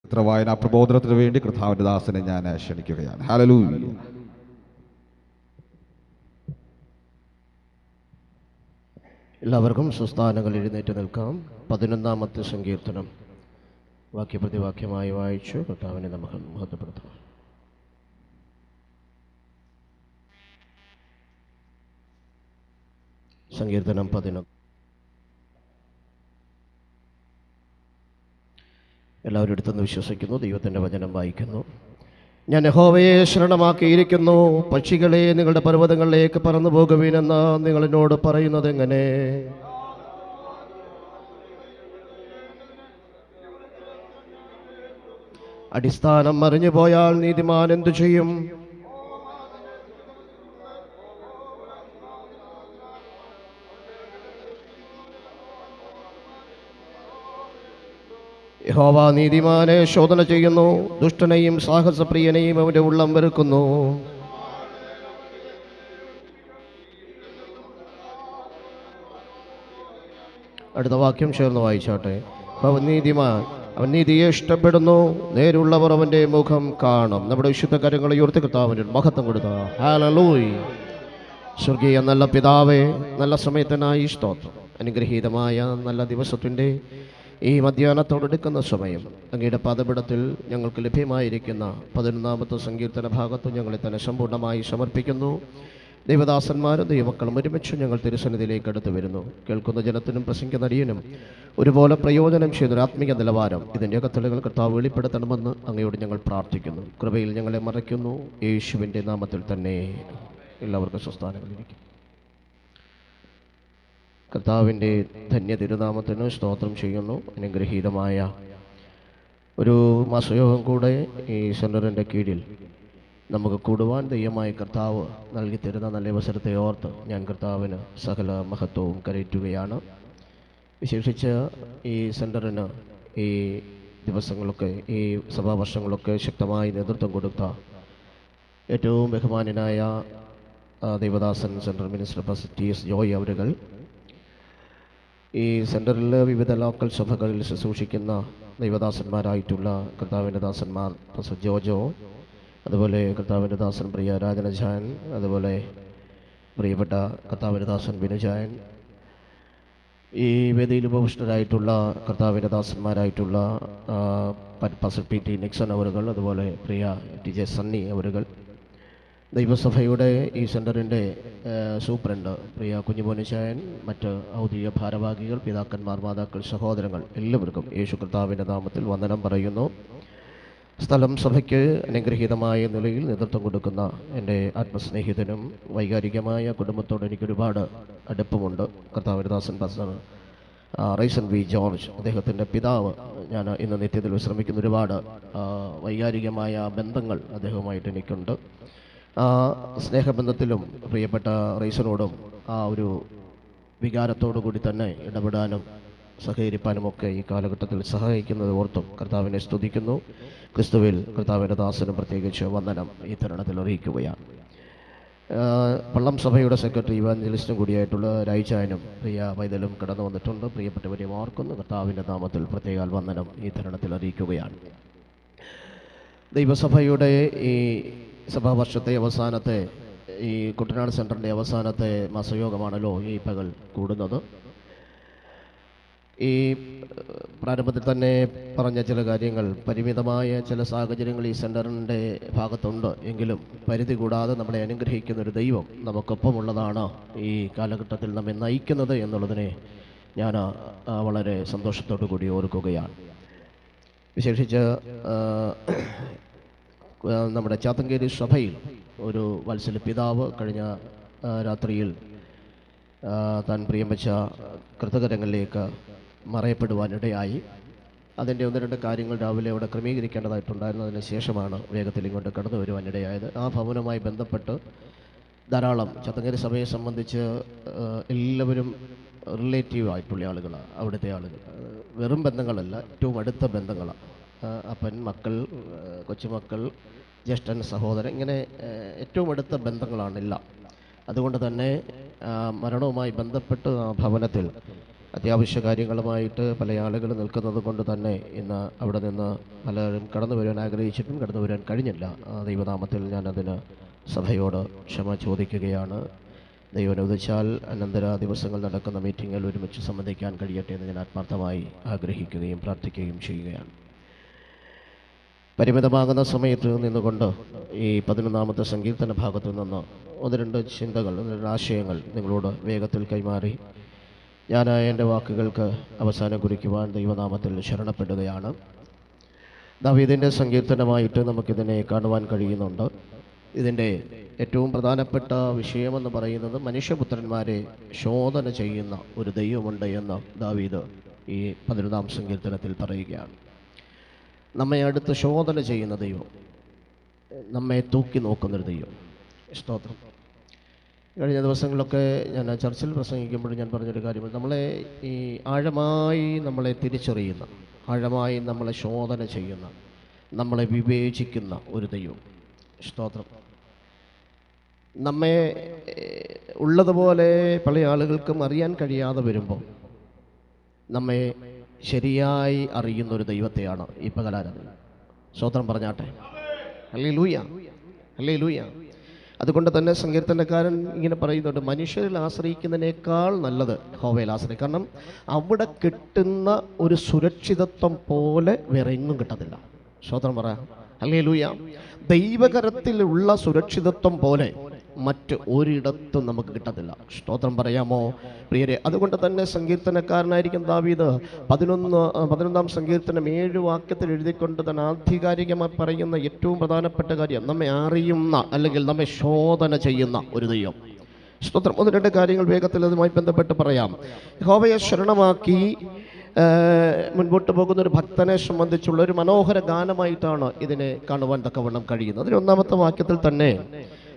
ഇത്ര വായനാ പ്രബോധനത്തിന് വേണ്ടി കർത്താവിൻ്റെ ദാസനെ ഞാൻ ക്ഷണിക്കുകയാണ്. ഹല്ലേലൂയ. എല്ലാവർക്കും സുസ്ഥാനങ്ങൾ എഴുന്നേറ്റ് നിൽക്കാം. 11-ാമത്തെ സങ്കീർത്തനം വാക്യപ്രതിവാക്യമായി വായിച്ചു കർത്താവിനെ നമുക്ക് മഹത്വപ്പെടുത്താം. സങ്കീർത്തനം 11. എല്ലാവരും അടുത്തെന്ന് വിശ്വസിക്കുന്നു. ദൈവത്തിൻ്റെ വചനം വായിക്കുന്നു. ഞാൻ യഹോവയെ ശരണമാക്കിയിരിക്കുന്നു. പക്ഷികളെ നിങ്ങളുടെ പർവ്വതങ്ങളിലേക്ക് പറന്നു പോകുവീനെന്ന് നിങ്ങൾ എന്നോട് പറയുന്നത് എങ്ങനെ? അടിസ്ഥാനം മറിഞ്ഞു പോയാൽ നീതിമാൻ എന്തു ചെയ്യും? യഹോവ നീതിമാനെ ശോധന ചെയ്യുന്നു, ദുഷ്ടനെയും സാഹസപ്രിയനെയും അവൻ്റെ ഉള്ളം വെറുക്കുന്നു. അടുത്ത വാക്യം ചേർന്ന് വായിച്ചാട്ടെ. അവൻ നീതിമാൻ, അവൻ നീതിയെ ഇഷ്ടപ്പെടുന്നു, നേരുള്ളവർ അവൻ്റെ മുഖം കാണും. നമ്മുടെ വിശുദ്ധ കരങ്ങളെ ഉയർത്തി കർത്താവിന് മഹത്വം കൊടുത്ത ഹല്ലേലൂയ. സ്വർഗീയ നല്ല പിതാവേ, നല്ല സമയത്തിനായി സ്തോത്രം. അനുഗ്രഹീതമായ നല്ല ദിവസത്തിൻ്റെ ഈ മധ്യാഹ്നത്തോടെടുക്കുന്ന സമയം അങ്ങയുടെ പാദപീഠത്തിൽ ഞങ്ങൾക്ക് ലഭ്യമായിരിക്കുന്ന 11-ാമത്തെ സങ്കീർത്തന ഭാഗത്ത് ഞങ്ങളെ തന്നെ സമ്പൂർണ്ണമായി സമർപ്പിക്കുന്നു. ദൈവദാസന്മാരും ദൈവമക്കളും ഒരുമിച്ച് ഞങ്ങൾ തിരുസന്നിധിയിലേക്ക് അടുത്ത് വരുന്നു. കേൾക്കുന്ന ജനത്തിനും പ്രസംഗിക്കുന്ന അടിയനും ഒരുപോലെ പ്രയോജനം ചെയ്തൊരു ആത്മീയ നിലവാരം ഇതിൻ്റെ അകത്തലുകൾ കർത്താവ് വെളിപ്പെടുത്തണമെന്ന് അങ്ങയോട് ഞങ്ങൾ പ്രാർത്ഥിക്കുന്നു. കൃപയിൽ ഞങ്ങളെ മറയ്ക്കുന്നു, യേശുവിൻ്റെ നാമത്തിൽ തന്നെ. എല്ലാവർക്കും സ്വസ്ഥാനങ്ങളിരിക്കും. കർത്താവിൻ്റെ ധന്യ തിരുനാമത്തിന് സ്തോത്രം ചെയ്യുന്നു. അനുഗ്രഹീതമായ ഒരു മാസയോഗം കൂടെ ഈ സെൻറ്ററിൻ്റെ കീഴിൽ നമുക്ക് കൂടുവാൻ ദൈവമായ കർത്താവ് നൽകി തരുന്ന നല്ല അവസരത്തെ ഓർത്ത് ഞാൻ കർത്താവിന് സകല മഹത്വവും കരയറ്റുകയാണ്. വിശേഷിച്ച് ഈ സെൻറ്ററിന് ഈ ദിവസങ്ങളൊക്കെ, ഈ സഭാവർഷങ്ങളൊക്കെ ശക്തമായി നേതൃത്വം കൊടുത്ത ഏറ്റവും ബഹുമാന്യനായ ദൈവദാസൻ സെൻട്രൽ മിനിസ്റ്റർ TS ജോയ് അവരുകൾ, ഈ സെൻറ്ററിൽ വിവിധ ലോക്കൽ സഭകളിൽ ശുശ്രൂഷിക്കുന്ന ദൈവദാസന്മാരായിട്ടുള്ള കർത്താവിൻ്റെ ദാസന്മാർ ജോജോ, അതുപോലെ കർത്താവിൻ്റെ ദാസൻ പ്രിയ രാജനജാൻ, അതുപോലെ പ്രിയപ്പെട്ട കർത്താവിൻ്റെ ദാസൻ വിനുജാൻ, ഈ വേദിയിൽ ഉപവിഷ്ടരായിട്ടുള്ള കർത്താവിൻ്റെ ദാസന്മാരായിട്ടുള്ള പാസ്റ്റർ PT നിക്സൺ അവരുകൾ, അതുപോലെ പ്രിയ TJ സണ്ണി അവരുകൾ, ദൈവസഭയുടെ ഈ സെൻറ്ററിൻ്റെ സൂപ്രണ്ട് പ്രിയ കുഞ്ഞുമോനിച്ചായൻ, മറ്റ് ഔദ്യോഗിക ഭാരവാഹികൾ, പിതാക്കന്മാർ, മാതാക്കൾ, സഹോദരങ്ങൾ, എല്ലാവർക്കും യേശു കർത്താവിൻ്റെ നാമത്തിൽ വന്ദനം പറയുന്നു. സ്ഥലം സഭയ്ക്ക് അനുഗ്രഹീതമായ നിലയിൽ നേതൃത്വം കൊടുക്കുന്ന എൻ്റെ ആത്മസ്നേഹിതനും വൈകാരികമായ കുടുംബത്തോട് എനിക്കൊരുപാട് അടുപ്പമുണ്ട്. കർത്താവിൻ്റെ ദാസൻ പാസ്റ്റർ റൈസൻ V ജോർജ്, അദ്ദേഹത്തിൻ്റെ പിതാവ്. ഞാൻ ഇന്ന് നിത്യത്തിൽ വിശ്രമിക്കുന്ന ഒരുപാട് വൈകാരികമായ ബന്ധങ്ങൾ അദ്ദേഹവുമായിട്ട് എനിക്കുണ്ട്. സ്നേഹബന്ധത്തിലും പ്രിയപ്പെട്ട റൈസനോടും ആ ഒരു വികാരത്തോടു കൂടി തന്നെ ഇടപെടാനും സഹകരിപ്പാനുമൊക്കെ ഈ കാലഘട്ടത്തിൽ സഹായിക്കുന്നത് ഓർത്തും കർത്താവിനെ സ്തുതിക്കുന്നു. ക്രിസ്തുവിൽ കർത്താവിൻ്റെ ദാസനും പ്രത്യേകിച്ച് വന്ദനം ഈ തരുണത്തിൽ അറിയിക്കുകയാണ്. പള്ളം സഭയുടെ സെക്രട്ടറി ഇവാഞ്ചലിസ്റ്റും കൂടിയായിട്ടുള്ള രായിച്ചായനും പ്രിയ വൈതലും കടന്നു വന്നിട്ടുണ്ട്. പ്രിയപ്പെട്ടവരെ ഓർക്കുന്നു. കർത്താവിൻ്റെ നാമത്തിൽ പ്രത്യേക വന്ദനം ഈ തരുണത്തിൽ അറിയിക്കുകയാണ്. ദൈവസഭയുടെ ഈ സഭാവർഷത്തെ അവസാനത്തെ, ഈ കുട്ടനാട് സെൻറ്ററിൻ്റെ അവസാനത്തെ മാസയോഗമാണല്ലോ ഈ പകൽ കൂടുന്നത്. ഈ പ്രാരംഭത്തിൽ തന്നെ പറഞ്ഞ ചില കാര്യങ്ങൾ, പരിമിതമായ ചില സാഹചര്യങ്ങൾ ഈ സെൻറ്ററിൻ്റെ ഭാഗത്തുണ്ട് എങ്കിലും പരിധി കൂടാതെ നമ്മളെ അനുഗ്രഹിക്കുന്ന ഒരു ദൈവം നമുക്കൊപ്പമുള്ളതാണ് ഈ കാലഘട്ടത്തിൽ നമ്മെ നയിക്കുന്നത് എന്നുള്ളതിനെ ഞാൻ വളരെ സന്തോഷത്തോടു കൂടി ഓർക്കുകയാണ്. വിശേഷിച്ച് നമ്മുടെ ചാത്തങ്കേരി സഭയിൽ ഒരു വത്സല പിതാവ് കഴിഞ്ഞ രാത്രിയിൽ താൻ പ്രിയം വെച്ച കൃതകരങ്ങളിലേക്ക് മറയപ്പെടുവാനിടയായി. അതിൻ്റെ 1-2 കാര്യങ്ങൾ രാവിലെ അവിടെ ക്രമീകരിക്കേണ്ടതായിട്ടുണ്ടായിരുന്നു. അതിന് ശേഷമാണ് വേഗത്തിൽ ഇങ്ങോട്ട് കടന്നു വരുവാനിടയായത്. ആ ഭവനവുമായി ബന്ധപ്പെട്ട് ധാരാളം ചാത്തങ്കേരി സഭയെ സംബന്ധിച്ച് എല്ലാവരും റിലേറ്റീവ് ആയിട്ടുള്ള ആളുകളാണ്. അവിടുത്തെ ആളുകൾ വെറും ബന്ധങ്ങളല്ല, ഏറ്റവും അടുത്ത ബന്ധങ്ങളാണ്. അപ്പൻ, മക്കൾ, കൊച്ചുമക്കൾ, ജ്യേഷ്ഠൻ, സഹോദരൻ, ഇങ്ങനെ ഏറ്റവും അടുത്ത ബന്ധങ്ങളാണെല്ലാം. അതുകൊണ്ട് തന്നെ മരണവുമായി ബന്ധപ്പെട്ട് ആ ഭവനത്തിൽ അത്യാവശ്യ കാര്യങ്ങളുമായിട്ട് പല ആളുകൾ നിൽക്കുന്നത് കൊണ്ട് തന്നെ ഇന്ന് അവിടെ നിന്ന് പലരും കടന്നു വരാൻ ആഗ്രഹിച്ചിട്ടും കടന്നു വരാൻ കഴിഞ്ഞില്ല. ദൈവനാമത്തിൽ ഞാനതിന് സഭയോട് ക്ഷമ ചോദിക്കുകയാണ്. ദൈവം അനുവദിച്ചാൽ അനന്തര ദിവസങ്ങൾ നടക്കുന്ന മീറ്റിങ്ങിൽ ഒരുമിച്ച് സംബന്ധിക്കാൻ കഴിയട്ടെ എന്ന് ഞാൻ ആത്മാർത്ഥമായി ആഗ്രഹിക്കുകയും പ്രാർത്ഥിക്കുകയും ചെയ്യുകയാണ്. പരിമിതമാകുന്ന സമയത്ത് നിന്നുകൊണ്ട് ഈ 11-ാമത്തെ സങ്കീർത്തന ഭാഗത്തു നിന്ന് ഒന്ന് രണ്ട് ചിന്തകൾ, ഒന്ന് രണ്ട് ആശയങ്ങൾ നിങ്ങളോട് വേഗത്തിൽ കൈമാറി ഞാൻ എൻ്റെ വാക്കുകൾക്ക് അവസാനം കുറിക്കുവാൻ ദൈവനാമത്തിൽ ശരണപ്പെടുകയാണ്. ദാവീദിൻ്റെ സങ്കീർത്തനമായിട്ട് നമുക്കിതിനെ കാണുവാൻ കഴിയുന്നുണ്ട്. ഇതിൻ്റെ ഏറ്റവും പ്രധാനപ്പെട്ട വിഷയമെന്ന് പറയുന്നത് മനുഷ്യപുത്രന്മാരെ ശോധന ചെയ്യുന്ന ഒരു ദൈവമുണ്ട് എന്ന് ദാവീദ് ഈ 11-ാം സങ്കീർത്തനത്തിൽ പറയുകയാണ്. നമ്മെ അടുത്ത് ശോധന ചെയ്യുന്ന ദൈവം, നമ്മെ തൂക്കി നോക്കുന്നൊരു ദൈവം. സ്തോത്രം. കഴിഞ്ഞ ദിവസങ്ങളിലൊക്കെ ഞാൻ ചർച്ചിൽ പ്രസംഗിക്കുമ്പോൾ ഞാൻ പറഞ്ഞൊരു കാര്യമാണ്, നമ്മളെ ഈ ആഴമായി നമ്മളെ തിരിച്ചറിയുന്ന, ആഴമായി നമ്മളെ ശോധന ചെയ്യുന്ന, നമ്മളെ വിവേചിക്കുന്ന ഒരു ദൈവം. സ്തോത്രം. നമ്മെ ഉള്ളതുപോലെ പല ആളുകൾക്കും അറിയാൻ കഴിയാതെ വരുമ്പോൾ നമ്മെ ശരിയായി അറിയുന്നൊരു ദൈവത്തെയാണ് ഈ പകലാരാധന. സ്തോത്രം പറഞ്ഞാട്ടെ. Hallelujah, hallelujah. അതുകൊണ്ട് തന്നെ സങ്കീർത്തനക്കാരൻ ഇങ്ങനെ പറയുന്നുണ്ട്, മനുഷ്യരിൽ ആശ്രയിക്കുന്നതിനേക്കാൾ നല്ലത് യഹോവയിൽ ആശ്രയിക്കും. കാരണം അവിടെ കിട്ടുന്ന ഒരു സുരക്ഷിതത്വം പോലെ വേറെ എങ്ങും കിട്ടത്തില്ല. സ്തോത്രം പറ. ഹല്ലേലൂയ. ദൈവകരത്തിലുള്ള സുരക്ഷിതത്വം പോലെ മറ്റ് ഒരിടത്തും നമുക്ക് കിട്ടത്തില്ല. സ്തോത്രം പറയാമോ പ്രിയരെ? അതുകൊണ്ട് തന്നെ സങ്കീർത്തനക്കാരനായിരിക്കും ദാവീദ് 11-ാം സങ്കീർത്തനം 7 വാക്യത്തിൽ എഴുതിക്കൊണ്ട് തന്നെ ആധികാരികമായി പറയുന്ന ഏറ്റവും പ്രധാനപ്പെട്ട കാര്യം, നമ്മെ അറിയുന്ന അല്ലെങ്കിൽ നമ്മെ ശോധന ചെയ്യുന്ന ഒരു ദൈവം. സ്തോത്രം. ഒന്ന് രണ്ട് കാര്യങ്ങൾ വേഗത്തിൽ അതുമായി ബന്ധപ്പെട്ട് പറയാം. യഹോവയെ ശരണമാക്കി മുൻപോട്ട് പോകുന്ന ഒരു ഭക്തനെ സംബന്ധിച്ചുള്ള ഒരു മനോഹര ഗാനമായിട്ടാണ് ഇതിനെ കാണുവാൻ തക്കവണ്ണം കഴിയുന്നത്. അതിൽ 1-ാമത്തെ വാക്യത്തിൽ തന്നെ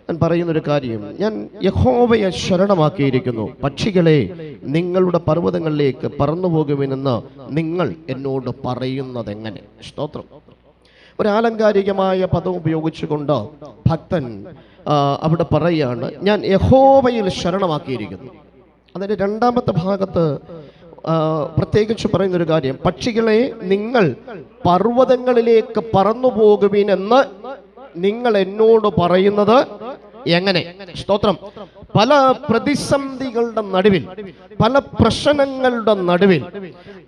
ഞാൻ പറയുന്നൊരു കാര്യം, ഞാൻ യഹോവയെ ശരണമാക്കിയിരിക്കുന്നു, പക്ഷികളെ നിങ്ങളുടെ പർവ്വതങ്ങളിലേക്ക് പറന്നു പോകുമെന്ന് നിങ്ങൾ എന്നോട് പറയുന്നത് എങ്ങനെ? സ്തോത്രം. ഒരു ആലങ്കാരികമായ പദം ഉപയോഗിച്ചുകൊണ്ട് ഭക്തൻ അവിടെ പറയുകയാണ്, ഞാൻ യഹോവയിൽ ശരണമാക്കിയിരിക്കുന്നു. അതിൻ്റെ 2-ാമത്തെ ഭാഗത്ത് പ്രത്യേകിച്ച് പറയുന്നൊരു കാര്യം, പക്ഷികളെ നിങ്ങൾ പർവ്വതങ്ങളിലേക്ക് പറന്നു പോകുവിനെന്ന് നിങ്ങൾ എന്നോട് പറയുന്നത് എങ്ങനെ? സ്തോത്രം. പല പ്രതിസന്ധികളുടെ നടുവിൽ, പല പ്രശ്നങ്ങളുടെ നടുവിൽ,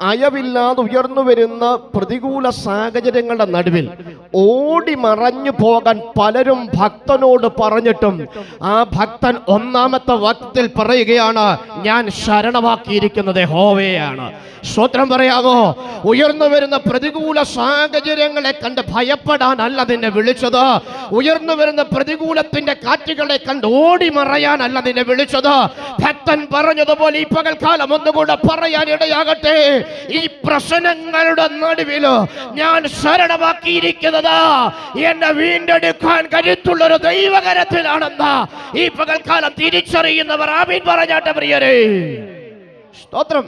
അയവില്ലാതെ ഉയർന്നു വരുന്ന പ്രതികൂല സാഹചര്യങ്ങളുടെ നടുവിൽ ഓടി മറഞ്ഞു പോകാൻ പലരും ഭക്തനോട് പറഞ്ഞിട്ടും ആ ഭക്തൻ 1-ാമത്തെ വാക്യത്തിൽ പറയുകയാണ്, ഞാൻ ശരണമാക്കിയിരിക്കുന്നത് യഹോവയെയാണ്. സ്തോത്രം പറയാമോ? ഉയർന്നു വരുന്ന പ്രതികൂല സാഹചര്യങ്ങളെ കണ്ട് ഭയപ്പെടാനല്ല നിന്നെ വിളിച്ചത്. ഉയർന്നു വരുന്ന പ്രതികൂലത്തിന്റെ കാറ്റുകളെ കണ്ട് ഓടി മറയാനല്ല നിന്നെ വിളിച്ചത്. ഭക്തൻ പറഞ്ഞതുപോലെ ഈ പകൽക്കാലം ഒന്നുകൂടെ പറയാൻ ഇടയാകട്ടെ, ഈ പ്രശ്നങ്ങളുടെ നടുവിൽ ഞാൻ ശരണമാക്കിയിരിക്കുന്നത് എന്നെ വീണ്ടെടുക്കാൻ കരുത്തുള്ളൊരു ദൈവകരത്തിലാണെന്ന് ഈ പകൽക്കാലം തിരിച്ചറിയുന്നവർ ആമീൻ പറഞ്ഞാട്ടെ പ്രിയരേ. സ്തോത്രം.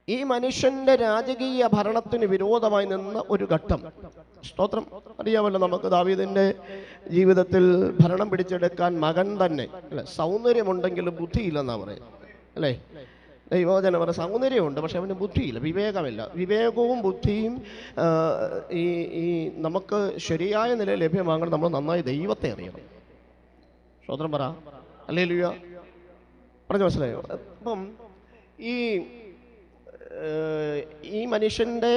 ഈ മനുഷ്യന്റെ രാജകീയ ഭരണത്തിന് വിരോധമായി നിന്ന ഒരു ഘട്ടം. സ്തോത്രം. അറിയാമല്ലോ നമുക്ക്, ദാവീദിന്റെ ജീവിതത്തിൽ ഭരണം പിടിച്ചെടുക്കാൻ മകൻ തന്നെ അല്ലെ, സൗന്ദര്യമുണ്ടെങ്കിലും ബുദ്ധിയില്ലെന്നാ പറയുന്നത് അല്ലേ? ദൈവവചനം പറഞ്ഞ സൗന്ദര്യമുണ്ട്, പക്ഷെ അവന് ബുദ്ധിയില്ല, വിവേകമില്ല. വിവേകവും ബുദ്ധിയും ഈ നമുക്ക് ശരിയായ നിലയിൽ ലഭ്യമാകണം. നമ്മൾ നന്നായി ദൈവത്തെ അറിയണം. സ്തോത്രം പറ. ഹല്ലേലൂയ. പറഞ്ഞു മനസ്സിലായോ? അപ്പം ഈ മനുഷ്യന്റെ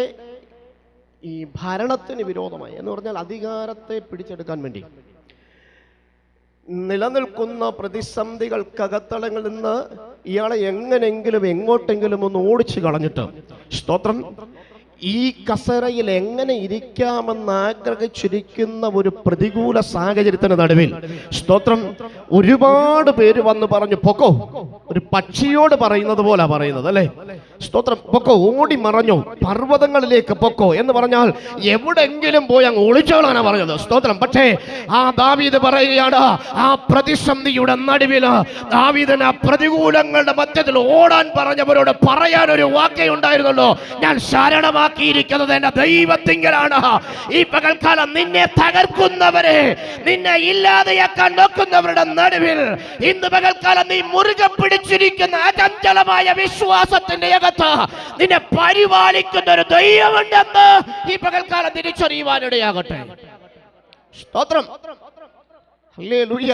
ഈ ഭരണത്തിന് വിരോധമായി എന്ന് പറഞ്ഞാൽ അധികാരത്തെ പിടിച്ചെടുക്കാൻ വേണ്ടി നിലനിൽക്കുന്ന പ്രതിസന്ധികൾക്കകത്തളങ്ങളിൽ നിന്ന് ഇയാളെ എങ്ങനെങ്കിലും എങ്ങോട്ടെങ്കിലും ഒന്ന് ഓടിച്ചു കളഞ്ഞിട്ട്, സ്തോത്രം, ഈ കസേരയിൽ എങ്ങനെ ഇരിക്കാമെന്ന് ആഗ്രഹിച്ചിരിക്കുന്ന ഒരു പ്രതികൂല സാഹചര്യത്തിന് നടുവിൽ, സ്തോത്രം, ഒരുപാട് പേര് വന്ന് പറഞ്ഞു പൊക്കോ. ഒരു പക്ഷിയോട് പറയുന്നത് പോലെ പറയുന്നത് അല്ലേ? സ്തോത്രം. പൊക്കോ, ഓടി മറഞ്ഞു, പർവ്വതങ്ങളിലേക്ക് പൊക്കോ എന്ന് പറഞ്ഞാൽ എവിടെങ്കിലും പോയി അങ്ങ് ഒളിച്ചോളാനാ പറഞ്ഞത്. സ്തോത്രം. പക്ഷേ ആ ദാവീദ് പറയുകയാണ്, ആ പ്രതിസന്ധിയുടെ നടുവിൽ ദാവീദിന് ആ പ്രതികൂലങ്ങളുടെ മധ്യത്തിൽ ഓടാൻ പറഞ്ഞവരോട് പറയാൻ ഒരു വാക്കേ ഉണ്ടായിരുന്നല്ലോ, ഞാൻ ശരണമാക്കിയിരിക്കുന്നത് എന്റെ ദൈവത്തിങ്കലാണ്. ഈ പകൽക്കാലം നിന്നെ തകർക്കുന്നവരെ, നിന്നെ ഇല്ലാതെയാക്കാൻ നോക്കുന്നവരുടെ നടുവിൽ ഇന്ന് പകൽക്കാലം നീ മുറുകെ പിടിച്ചിരിക്കുന്ന അചഞ്ചലമായ വിശ്വാസത്തിന്റെ അകത്ത് നിന്നെ പരിപാലിക്കുന്ന ഒരു ദൈവമുണ്ടെന്ന് ഈ പകൽക്കാലം തിരിച്ചറിയുവാനിടയാകട്ടെ. സ്തോത്രം. ഹല്ലേലൂയ.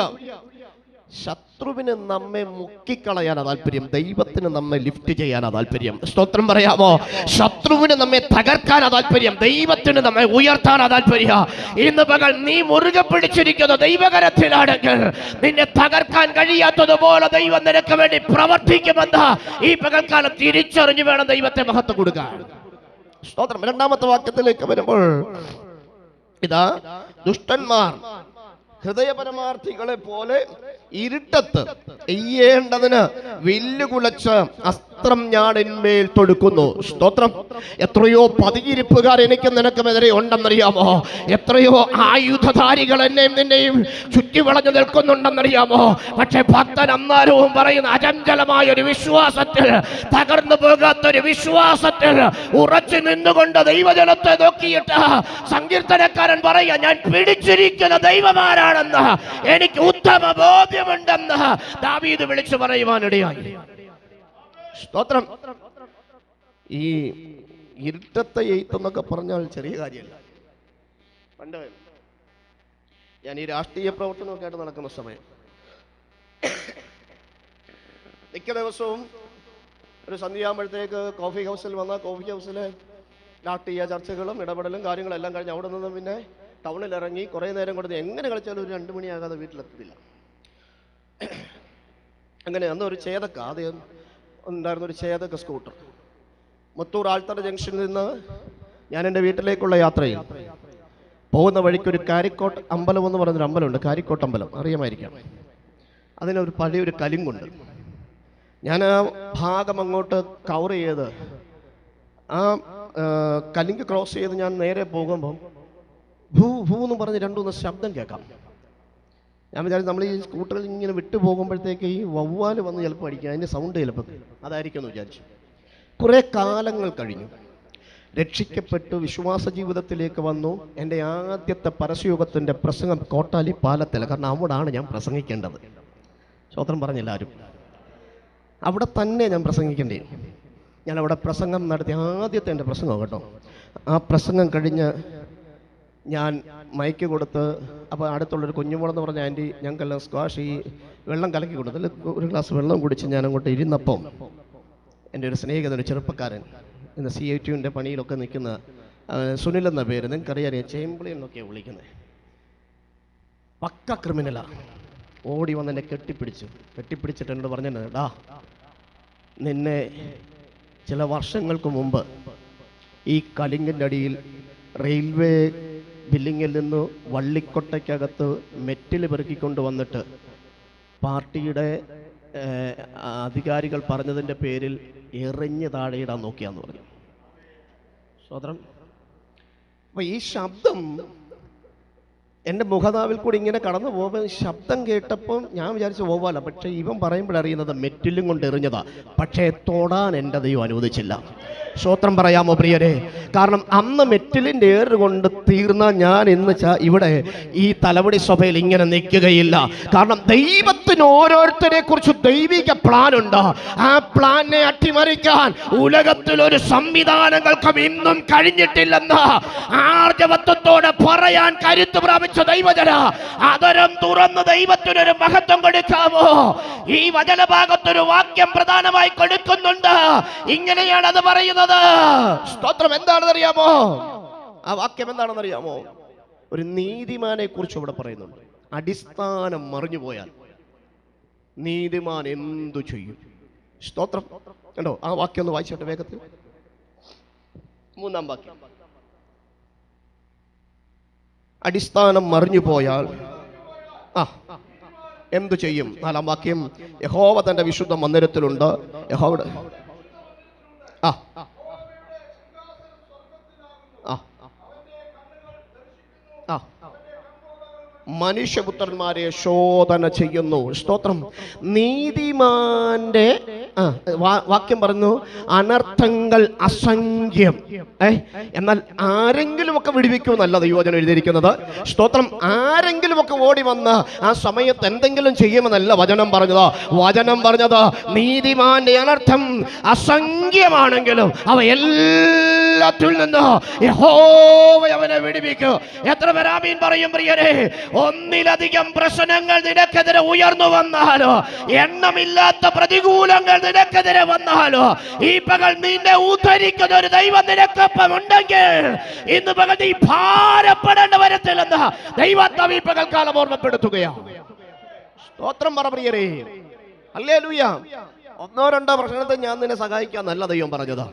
ശത്രുവിന് നമ്മെ മുക്കിക്കളയാനാ താല്പര്യം, ദൈവത്തിന് നമ്മെ ലിഫ്റ്റ് ചെയ്യാനാ താല്പര്യം. സ്തോത്രം പറയാമോ? ശത്രുവിന് നമ്മെ തകർക്കാനാ താല്പര്യം, ദൈവത്തിന് നമ്മെ ഉയർത്താനാ താല്പര്യം. ഇന്ന് പകൽ നീ മുറുകെ പിടിച്ചിരിക്കുന്ന ദൈവകരത്തിലാണെങ്കിൽ നിന്നെ തകർക്കാൻ കഴിയാത്തതുപോലെ ദൈവം നിനക്ക് വേണ്ടി പ്രവർത്തിക്കുമെന്ന് ഈ പകൽക്കാലം തിരിച്ചറിഞ്ഞു വേണം ദൈവത്തെ മഹത്വം കൊടുക്കാൻ. സ്തോത്രം. രണ്ടാമത്തെ വാക്യത്തിലേക്ക് വരുമ്പോൾ ഇതാ, ദുഷ്ടന്മാർ ഹൃദയപരമാർത്ഥികളെ പോലെ ഇരുട്ടത്ത് എയ്യേണ്ടതിന് വില്ലുകുലച്ച് അസ്ത്രം ഞാനെന്മേൽ തൊടുക്കുന്നു. സ്തോത്രം. എത്രയോ പതിയിരിപ്പുകാർ എനിക്കും നിനക്കുമെതിരെ ഉണ്ടെന്നറിയാമോ? എത്രയോ ആയുധധാരികൾ എന്നെയും നിന്നെയും ചുറ്റി വളഞ്ഞു നിൽക്കുന്നുണ്ടെന്നറിയാമോ? പക്ഷെ ഭക്തൻ അന്നാരവും പറയുന്ന അചഞ്ചലമായ ഒരു വിശ്വാസത്തിൽ, തകർന്നു പോകാത്തൊരു വിശ്വാസത്തിൽ ഉറച്ചു നിന്നുകൊണ്ട് ദൈവജനത്തെ നോക്കിയിട്ട് സങ്കീർത്തനക്കാരൻ പറയുക, ഞാൻ പിടിച്ചിരിക്കുന്ന ദൈവമാരാണെന്ന് എനിക്ക് ഉത്തമ ബോധ്യമുണ്ടെന്ന് ദാവീദ് വിളിച്ചു പറയുവാനിടയായി. സ്തോത്രം. ഈ ഇരുട്ടത്തെ എഴുത്തെന്നൊക്കെ പറഞ്ഞാൽ ചെറിയ കാര്യമല്ല. പണ്ട് ഞാൻ ഈ രാഷ്ട്രീയ പ്രവർത്തനമൊക്കെ ആയിട്ട് നടക്കുന്ന സമയം മിക്ക ദിവസവും ഒരു സന്ധ്യയാകുമ്പോഴത്തേക്ക് കോഫി ഹൗസിൽ വന്ന കോഫി ഹൗസിലെ രാഷ്ട്രീയ ചർച്ചകളും ഇടപെടലും കാര്യങ്ങളും എല്ലാം കഴിഞ്ഞ് അവിടെ നിന്ന് പിന്നെ ടൗണിൽ ഇറങ്ങി കുറേ നേരം കൊടുത്ത് എങ്ങനെ കളിച്ചാലും ഒരു 2 മണിയാകാതെ വീട്ടിലെത്തില്ല. അങ്ങനെ അന്ന് ഒരു ചേതക്ക, ആദ്യം ഉണ്ടായിരുന്ന ഒരു ചേതക്ക സ്കൂട്ടർ, മുത്തൂർ ആൽത്തറ ജംഗ്ഷനിൽ നിന്ന് ഞാൻ എൻ്റെ വീട്ടിലേക്കുള്ള യാത്രയിൽ പോകുന്ന വഴിക്ക് ഒരു കാരിക്കോട്ട് അമ്പലം എന്ന് പറയുന്നൊരു അമ്പലമുണ്ട്. കാരിക്കോട്ട് അമ്പലം അറിയാമായിരിക്കാം. അതിനൊരു പഴയൊരു കലിങ്കുണ്ട്. ഞാൻ ആ ഭാഗം അങ്ങോട്ട് കവർ ചെയ്ത് ആ കലിങ്ക് ക്രോസ് ചെയ്ത് ഞാൻ നേരെ പോകുമ്പം ഭൂ ഭൂ എന്ന് പറഞ്ഞ് 2-3 ശബ്ദം കേൾക്കാം. ഞാൻ വിചാരിച്ചു നമ്മൾ ഈ സ്കൂട്ടറിൽ ഇങ്ങനെ വിട്ടു പോകുമ്പോഴത്തേക്ക് ഈ വവ്വാല് വന്ന് ചിലപ്പോൾ അടിക്കുക, അതിൻ്റെ സൗണ്ട് ചിലപ്പോൾ അതായിരിക്കും എന്ന് വിചാരിച്ചു. കുറേ കാലങ്ങൾ കഴിഞ്ഞു, രക്ഷിക്കപ്പെട്ടു, വിശ്വാസ ജീവിതത്തിലേക്ക് വന്നു. എൻ്റെ ആദ്യത്തെ പരസ്യയോഗത്തിൻ്റെ പ്രസംഗം കോട്ടാലി പാലത്തില. കാരണം അവിടാണ് ഞാൻ പ്രസംഗിക്കേണ്ടത്. സ്തോത്രം പറഞ്ഞില്ല ആരും. അവിടെ തന്നെ ഞാൻ പ്രസംഗിക്കേണ്ടി. ഞാൻ അവിടെ പ്രസംഗം നടത്തി, ആദ്യത്തെ എൻ്റെ പ്രസംഗം കേട്ടോ. ആ പ്രസംഗം കഴിഞ്ഞ് ഞാൻ മൈക്ക് കൊടുത്ത്, അപ്പോൾ അടുത്തുള്ളൊരു കുഞ്ഞുമോളെന്ന് പറഞ്ഞ ആൻറ്റി ഞങ്ങൾക്കെല്ലാം സ്ക്വാഷ് ഈ വെള്ളം കലക്കി കൊടുത്ത് ഒരു ഗ്ലാസ് വെള്ളം കുടിച്ച് ഞാൻ അങ്ങോട്ട് ഇരുന്നപ്പം എൻ്റെ ഒരു സ്നേഹിതൻ, ഒരു ചെറുപ്പക്കാരൻ, ഇന്ന് CITUവിൻ്റെ പണിയിലൊക്കെ നിൽക്കുന്ന സുനിൽ എന്ന പേര്, നിങ്ങൾക്കറിയാം, ചേമ്പിളി എന്നൊക്കെയാണ് വിളിക്കുന്നത്. പക്ക ക്രിമിനലാണ്. ഓടി വന്ന് എന്നെ കെട്ടിപ്പിടിച്ചിട്ട് എന്നോട് പറഞ്ഞത്, ഡാ നിന്നെ ചില വർഷങ്ങൾക്ക് മുമ്പ് ഈ കലിങ്ങിൻ്റെ അടിയിൽ റെയിൽവേ ബില്ലിങ്ങിൽ നിന്ന് വള്ളിക്കൊട്ടയ്ക്കകത്ത് മെറ്റിൽ പെറുക്കിക്കൊണ്ട് വന്നിട്ട് പാർട്ടിയുടെ അധികാരികൾ പറഞ്ഞതിൻ്റെ പേരിൽ എറിഞ്ഞ് താഴെയിടാൻ നോക്കിയാന്ന് പറഞ്ഞു. സോദരം, അപ്പോൾ ഈ ശബ്ദം എൻ്റെ മുഖനാവിൽ കൂടി ഇങ്ങനെ കടന്നു പോകുമ്പോൾ ശബ്ദം കേട്ടപ്പോൾ ഞാൻ വിചാരിച്ചു പോവാല. പക്ഷേ ഇവൻ പറയുമ്പോഴറിയുന്നത് മെറ്റിലും കൊണ്ട് എറിഞ്ഞതാ. പക്ഷേ തൊടാൻ എൻ്റെ ദൈവം അനുവദിച്ചില്ല. സ്തോത്രം പറയാമോ പ്രിയരെ? കാരണം അന്ന് മെറ്റിലിൻ്റെ ഏറ് കൊണ്ട് തീർന്ന ഞാൻ ഇന്ന് ഇവിടെ ഈ തലവടി സഭയിൽ ഇങ്ങനെ നിൽക്കുകയില്ല. കാരണം ദൈവത്തിന് ഓരോരുത്തരെ കുറിച്ച് ദൈവിക പ്ലാനുണ്ട്. ആ പ്ലാനെ അട്ടിമറിക്കാൻ ഉലകത്തിലൊരു സംവിധാനങ്ങൾക്കും ഇന്നും കഴിഞ്ഞിട്ടില്ലെന്ന് ആർജവത്വത്തോടെ പറയാൻ കരുത്ത് പ്രാപിച്ച ദൈവജന, അതരം തുറന്ന് ദൈവത്തിനൊരു മഹത്വം കൊടുക്കാമോ? ഈ വചനഭാഗത്തൊരു വാക്യം പ്രധാനമായി കൊടുക്കുന്നുണ്ട്. ഇങ്ങനെയാണ് അത് പറയുന്നത്. സ്തോത്രം. എന്താണെന്നറിയാമോ? ആ വാക്യം എന്താണെന്നറിയാമോ? ഒരു നീതിമാനെ കുറിച്ച് ഇവിടെ പറയുന്നുണ്ട്. അടിസ്ഥാനം മറിഞ്ഞു പോയാൽ നീതിമാൻ എന്തു ചെയ്യും? സ്തോത്രം. കണ്ടോ? ആ വാക്യം ഒന്ന് വായിച്ചോട്ടെ വേഗത്തിൽ. 3-ാം വാക്യം. അടിസ്ഥാനം മറിഞ്ഞു പോയാൽ എന്തു ചെയ്യും? 4-ാം വാക്യം. യഹോവ തന്റെ വിശുദ്ധ മന്ദിരത്തിലുണ്ട്. യഹോവയുടെ ആ ആ ആ മനുഷ്യപുത്രന്മാരെ ശോധന ചെയ്യുന്നു. സ്തോത്രം. നീതിമാന്റെ വാക്യം പറഞ്ഞു, അനർത്ഥങ്ങൾ അസംഖ്യം. എന്നാൽ ആരെങ്കിലുമൊക്കെ വിടുവിക്കുമെന്നല്ല ദൈവവചനം എഴുതിയിരിക്കുന്നത്. സ്തോത്രം. ആരെങ്കിലുമൊക്കെ ഓടി വന്ന് ആ സമയത്ത് എന്തെങ്കിലും ചെയ്യുമെന്നല്ല വചനം പറഞ്ഞത്. വചനം പറഞ്ഞത് നീതിമാന്റെ അനർത്ഥം അസംഖ്യമാണെങ്കിലും അവ എല്ലാത്തിൽ നിന്ന് യഹോവ അവനെ വിടുവിക്കും. എത്ര പേർ ആമീൻ പറയും പ്രിയരേ? ഒന്നിലധികം പ്രശ്നങ്ങൾ നിനക്കെതിരെ ഉയർന്നു വന്നാലോ, എണ്ണമില്ലാത്ത പ്രതികൂലങ്ങൾ നിനക്കെതിരെ വന്നാലോ, ഈ പകൽ നിന്നെ ഉദ്ധരിക്കുന്ന ഒരു ദൈവം നിനക്കൊപ്പം ഉണ്ടെങ്കിൽ ഇന്ന് പകൽ നീ ഭാരപ്പെടേണ്ട വരത്തില്ലെന്ന് ദൈവാത്മാവ് ഈ പകൽക്കാലം ഓർമ്മപ്പെടുത്തുകയാണ്. സ്തോത്രം പറ പ്രിയരേ. ഹല്ലേലൂയ. ഒന്നോ രണ്ടോ പ്രശ്നത്തെ ഞാൻ നിന്നെ സഹായിക്കാന്നല്ല ദൈവം പറഞ്ഞത്.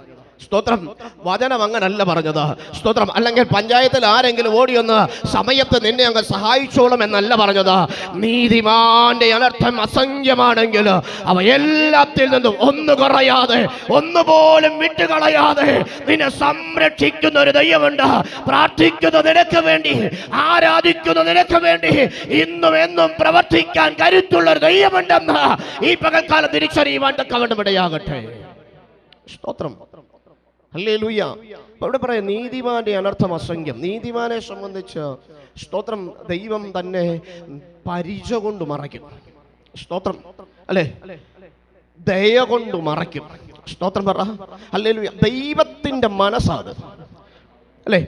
സ്തോത്രം. വചനം അങ്ങനല്ല പറഞ്ഞത്. സ്തോത്രം. അല്ലെങ്കിൽ പഞ്ചായത്തിൽ ആരെങ്കിലും ഓടിയൊന്ന് സമയത്ത് നിന്നെ അങ്ങ് സഹായിച്ചോളും എന്നല്ല പറഞ്ഞത്. നീതിമാന്റെ അനർത്ഥം അസംഖ്യമാണെങ്കിൽ അവ എല്ലാത്തിൽ നിന്നും ഒന്ന് കുറയാതെ, ഒന്നുപോലും വിട്ടുകളയാതെ നിന്നെ സംരക്ഷിക്കുന്ന ഒരു ദൈവമുണ്ട്. പ്രാർത്ഥിക്കുന്ന നിനക്ക് വേണ്ടി, ആരാധിക്കുന്ന നിനക്ക് വേണ്ടി ഇന്നും എന്നും പ്രവർത്തിക്കാൻ കരുത്തുള്ള ഒരു ദൈവമുണ്ടെന്ന് ഈ പകൽക്കാലം തിരിച്ചറിയുവാൻ തക്കവണ്ണം ഇടയാകട്ടെ. സ്തോത്രം. ഹല്ലേലൂയ. അവിടെ പറയാം നീതിമാന്റെ അനർത്ഥം അസംഖ്യം. നീതിമാനെ സംബന്ധിച്ച് സ്തോത്രം ദൈവം തന്നെ പരിച കൊണ്ട് മറയ്ക്കും. സ്തോത്രം. അല്ലേ? ദയ കൊണ്ട് മറയ്ക്കും. സ്തോത്രം പറ. ഹല്ലേലൂയ. ദൈവത്തിന്റെ മനസ്സാണ്. അല്ലേ?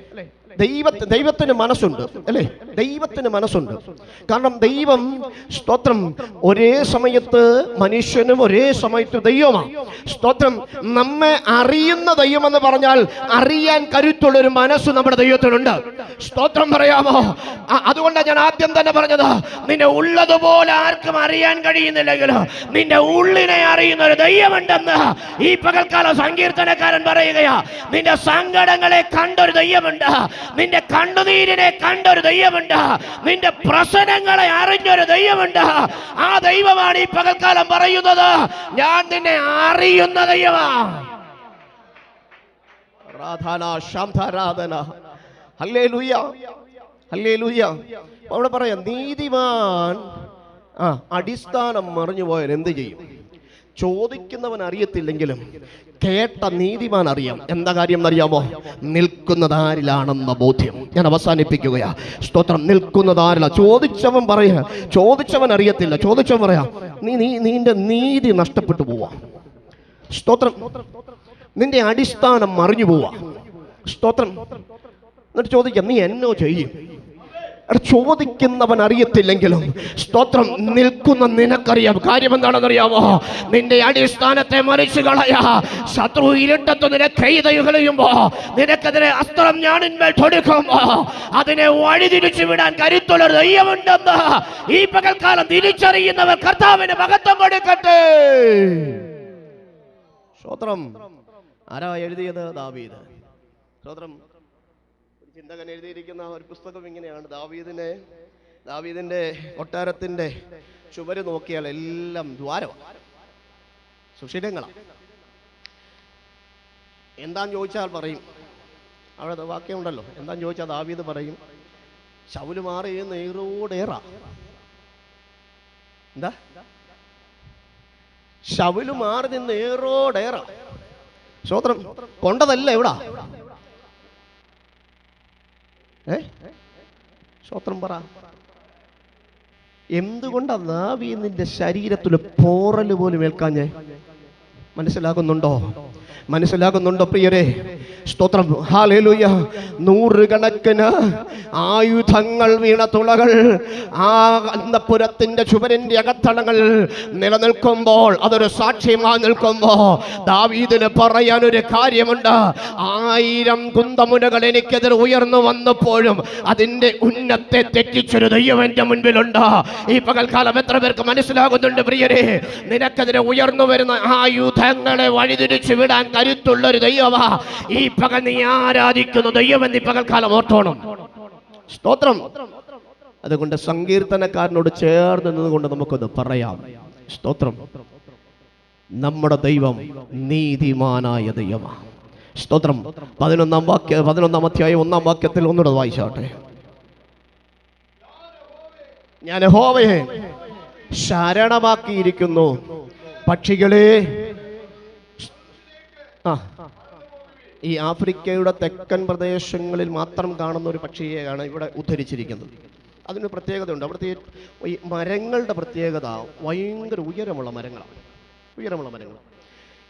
ദൈവത്തിന് മനസ്സുണ്ട്. അല്ലേ? ദൈവത്തിന് മനസ്സുണ്ട്. കാരണം ദൈവം സ്തോത്രം ഒരേ സമയത്ത് മനുഷ്യനും ഒരേ സമയത്ത് ദൈവമാണ്. സ്തോത്രം. നമ്മെ അറിയുന്ന ദൈവം എന്ന് പറഞ്ഞാൽ അറിയാൻ കരുത്തുള്ളൊരു മനസ്സ് നമ്മുടെ ദൈവത്തിനുണ്ട്. സ്തോത്രം പറയാമോ? അതുകൊണ്ടാണ് ഞാൻ ആദ്യം തന്നെ പറഞ്ഞത്, നിന്നെ ഉള്ളതുപോലെ ആർക്കും അറിയാൻ കഴിയുന്നില്ലെങ്കിൽ നിന്റെ ഉള്ളിനെ അറിയുന്ന ഒരു ദൈവമുണ്ടെന്ന് ഈ പകൽക്കാലം സങ്കീർത്തനക്കാരൻ പറയുകയാ. നിന്റെ സങ്കടങ്ങളെ കണ്ടൊരു ദൈവമുണ്ട്, നിന്റെ കണ്ണുനീരിനെ കണ്ടൊരു ദൈവമുണ്ട്, നിന്റെ പ്രശ്നങ്ങളെ അറിഞ്ഞൊരു ദൈവമുണ്ട്. ആ ദൈവമാണ് ഈ പകൽക്കാലം പറയുന്നത്, ഞാൻ നിന്നെ അറിയുന്ന ദൈവമാണ്. ഹല്ലേലൂയ. ഹല്ലേലൂയ. അവിടെ പറയാം നീതിമാൻ അടിസ്ഥാനം മറിഞ്ഞു പോയാൽ എന്ത് ചെയ്യും? ചോദിക്കുന്നവൻ അറിയത്തില്ലെങ്കിലും കേട്ട നീതിമാൻ അറിയാം. എന്താ കാര്യം എന്നറിയാമോ? നിൽക്കുന്നതാരിലാണെന്ന ബോധ്യം. ഞാൻ അവസാനിപ്പിക്കുകയാ. സ്തോത്രം. നിൽക്കുന്നതാരില. ചോദിച്ചവൻ പറയാ, ചോദിച്ചവൻ അറിയത്തില്ല. ചോദിച്ചവൻ പറയാ, നിന്റെ നീതി നഷ്ടപ്പെട്ടു പോവാ. സ്തോത്രം. നിന്റെ അടിസ്ഥാനം മറിഞ്ഞു പോവാ. സ്തോത്രം. എന്നിട്ട് ചോദിക്കാം, നീ എന്നോ ചെയ്യും? ചോദിക്കുന്നവൻ അറിയത്തില്ലെങ്കിലും സ്തോത്രം നിൽക്കുന്ന നിനക്കറിയാം. കാര്യം എന്താണെന്നറിയാമോ? നിന്റെ അടിസ്ഥാനത്തെ മറിച്ചു കളയാ. ശത്രു ഇരുട്ടത്ത് നിനക്ക് എഴുതയുകളയുമ്പോ, നിനക്കെതിരെ അസ്ത്രം ഞാനിന്മേൽ തൊടുക്കുമ്പോ അതിനെ വഴിതിരിച്ചു വിടാൻ കരുത്തുള്ളൊരു ദൈവമുണ്ടെന്ന് ഈ പകൽക്കാലം തിരിച്ചറിയുന്നവർ കർത്താവിന് മഹത്വം കൊടുക്കട്ടെ. സ്തോത്രം. ആരാ എഴുതിയത്? ദാവീദ്. സ്തോത്രം. ചിന്തകൻ എഴുതിയിരിക്കുന്ന ഒരു പുസ്തകം ഇങ്ങനെയാണ്. ദാവീദിന്റെ കൊട്ടാരത്തിന്റെ ചുവര് നോക്കിയാൽ എല്ലാം ദ്വാരമാണ്, സുഷിരങ്ങളാണ്. എന്താന്ന് ചോദിച്ചാൽ പറയും, അവിടെ വാക്യമുണ്ടല്ലോ, എന്താന്ന് ചോദിച്ചാൽ ദാവീദ് പറയും, ശൗല് മാറി നെയ്റോടേറാ. എന്താ? ശൗല് മാറി നിന്ന് ഏറോടേറാ. സ്തോത്രം. കൊണ്ടതല്ല എവിടാ? സ്തോത്രം പറ. എന്തുകൊണ്ടാ ദാവീദിന്റെ ശരീരത്തിൽ പോറല് പോലും ഏൽക്കാഞ്ഞേ? മനസ്സിലാകുന്നുണ്ടോ? മനസ്സിലാകുന്നുണ്ടോ പ്രിയരെ? സ്തോത്രം. ഹല്ലേലൂയ. നൂറുകണക്കിന് ആയുധങ്ങൾ വീണ തുളകൾ ആ അന്തപുരത്തിന്റെ ചുവരിന്റെ അകത്തളങ്ങൾ നിലനിൽക്കുമ്പോൾ, അതൊരു സാക്ഷ്യമായി നിൽക്കുമ്പോ ദാവീദിന് പറയാനൊരു കാര്യമുണ്ട്. 1000 കുന്തമുനകൾ എനിക്കെതിരെ ഉയർന്നു വന്നപ്പോഴും അതിന്റെ ഉന്നത്തെ തെറ്റിച്ചൊരു ദൈവം എന്റെ മുൻപിലുണ്ട്. ഈ പകൽക്കാലം എത്ര പേർക്ക് മനസ്സിലാകുന്നുണ്ട് പ്രിയരെ? നിനക്കെതിരെ ഉയർന്നു വരുന്ന ആയുധങ്ങളെ വഴിതിരിച്ചു വിടാൻ കരുത്തുള്ളൊരു ദൈവമാ ഈ പകൽ നീ ആരാധിക്കുന്ന ദൈവം എന്ന് ഈ പകൽക്കാലം ഓർത്തോണം. സ്തോത്രം. അതുകൊണ്ട് സങ്കീർത്തനക്കാരനോട് ചേർന്ന് നിന്നുകൊണ്ട് നമുക്കൊന്ന് പറയാം. സ്തോത്രം. നമ്മുടെ ദൈവം നീതിമാനായ ദൈവമാണ്. സ്തോത്രം. 11 അധ്യായം 1 വാക്യത്തിൽ ഒന്നുകൂടെ വായിച്ചാട്ടെ. ഞാൻ യഹോവയെ ശരണമാക്കിയിരിക്കുന്നു, പക്ഷികളെ. ഈ ആഫ്രിക്കയുടെ തെക്കൻ പ്രദേശങ്ങളിൽ മാത്രം കാണുന്ന ഒരു പക്ഷിയെയാണ് ഇവിടെ ഉദ്ധരിച്ചിരിക്കുന്നത്. അതിന് പ്രത്യേകതയുണ്ട്. അവിടുത്തെ ഈ മരങ്ങളുടെ പ്രത്യേകത ഭയങ്കര ഉയരമുള്ള മരങ്ങളാണ്.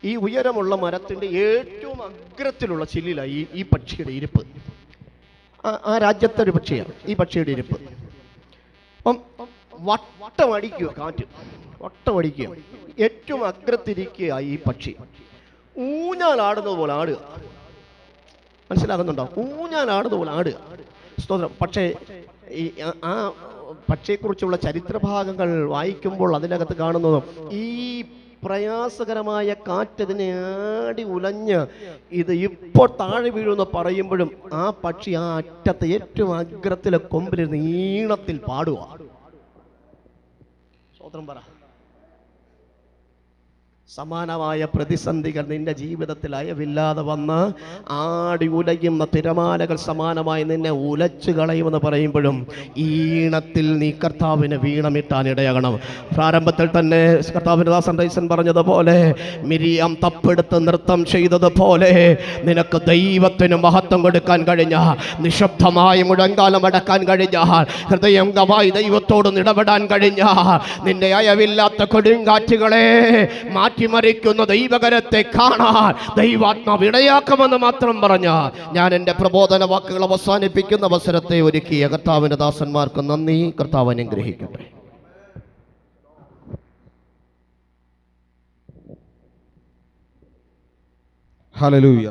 ഈ ഉയരമുള്ള മരത്തിൻ്റെ ഏറ്റവും അഗ്രത്തിലുള്ള ചില്ലിലാണ് ഈ പക്ഷിയുടെ ഇരിപ്പ്. ആ രാജ്യത്തെ ഒരു പക്ഷിയാണ് ഈ പക്ഷിയുടെ ഇരിപ്പ്. അപ്പം വട്ടമടിക്കുക, കാറ്റ് വട്ടമടിക്കുക, ഏറ്റവും അഗ്രത്തിരിക്കുക ഈ പക്ഷി. ഊഞ്ഞാലാടുന്നത് പോലെ ആടുക. മനസ്സിലാകുന്നുണ്ടോ? ഊഞ്ഞാലാടുന്നത് പോലെ ആടുക. സ്തോത്രം. പക്ഷേ ഈ ആ പക്ഷിയെക്കുറിച്ചുള്ള ചരിത്രഭാഗങ്ങൾ വായിക്കുമ്പോൾ അതിനകത്ത് കാണുന്നത് ഈ പ്രയാസകരമായ കാറ്റതിനെ ആടി ഉലഞ്ഞ് ഇത് ഇപ്പോൾ താഴെ വീഴുമെന്ന് പറയുമ്പോഴും ആ പക്ഷി ആ അറ്റത്ത് ഏറ്റവും അഗ്രത്തിലെ കൊമ്പിലിരുന്ന് ഈണത്തിൽ പാടുക. സ്തോത്രം പറ. സമാനമായ പ്രതിസന്ധികൾ നിന്റെ ജീവിതത്തിൽ അയവില്ലാതെ വന്ന് ആടി ഉലയുന്ന തിരമാലകൾ സമാനമായി നിന്നെ ഉലച്ചു കളയുമെന്ന് പറയുമ്പോഴും ഈണത്തിൽ നീ കർത്താവിന് വീണമിട്ടാൻ ഇടയാകണം. പ്രാരംഭത്തിൽ തന്നെ കർത്താവിന്റെ ദാസൻ റൈസൻ പറഞ്ഞതുപോലെ, മിരിയാം തപ്പെടുത്ത് നൃത്തം ചെയ്തതുപോലെ നിനക്ക് ദൈവത്തിന് മഹത്വം കൊടുക്കാൻ കഴിഞ്ഞ, നിശബ്ദമായി മുഴങ്കാലം അടക്കാൻ കഴിഞ്ഞ, ഹൃദയംഗമായി ദൈവത്തോട് ഇടപെടാൻ കഴിഞ്ഞ, നിന്റെ അയവില്ലാത്ത കൊടുങ്കാറ്റുകളെ മാറ്റിമറിക്കുന്ന ദൈവകരത്തെ കാണാൻ ദൈവാത്മാവ് ഇടയാക്കുമെന്ന് മാത്രം പറഞ്ഞ ഞാൻ എൻ്റെ പ്രബോധന വാക്കുകൾ അവസാനിപ്പിക്കുന്ന അവസരത്തെ ഒരുക്കിയ കർത്താവിൻ്റെ ദാസന്മാർക്ക് നന്ദി. കർത്താവ് അനുഗ്രഹിക്കട്ടെ. ഹല്ലേലൂയ.